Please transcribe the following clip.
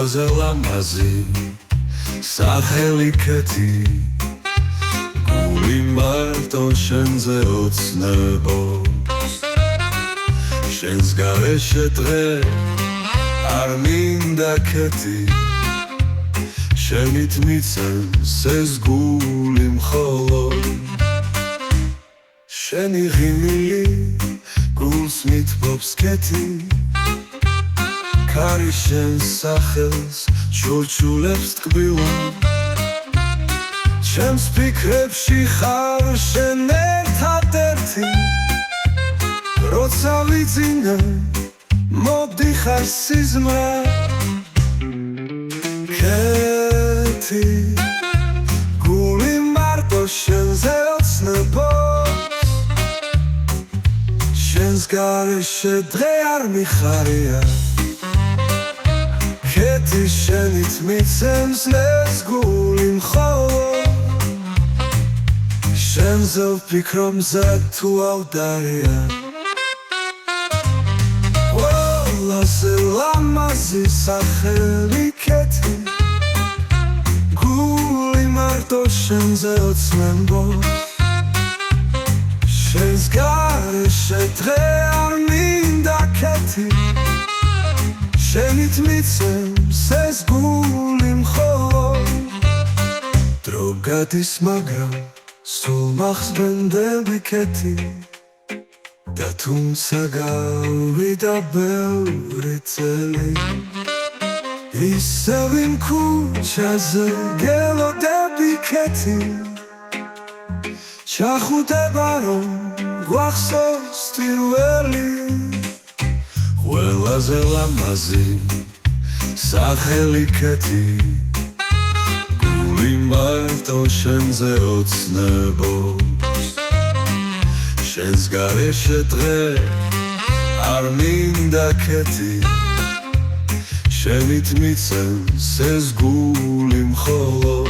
ყველაზე ლამაზი სახელი ქეთი გული მარტო შენზე ოცნებო შენს გარეშე დღე არ მინდა ქეთი შენით მიცემს ეს გული მხოლოდ შენი ღიმილი გულს მითბობს ქეთი ქარი შენს სახელს ჩურჩულებს ტკბილად ჩემს ფიქრებში ხარ შენ ერთადერთი როცა ვიძინე მოდიხარ სიზმრად ქეთი გული მარტო შენზე ოცნებობს შენს გარეშე დღე არ მიხარია ქეთი შენით მიცემს ეს გული მხოლოდ შენზე ვფიქრობ მზად თუ ავდარია ყველაზე ლამაზი სახელი ქეთი გული მარტო შენზე ოცნებობს შენს გარეშე დღე არ მინდა ქეთი შენით მიცემს ეს გული მხოლოდ დრო გადის მაგრამ სულ მახსბენდები ქეთი და თუმცა გავიდა ბევრი წელი ისევ იმ ქუჩაზე გელოდები ქეთი ჩახუტება რომ გვახსოვს პირველი ყველაზე ლამაზი სახელი ქეთი გული მარტო შენზე ოცნებობს შენს გარეშე დღე არ მინდა ქეთი შენით მიცემს ეს გული მხოლოდ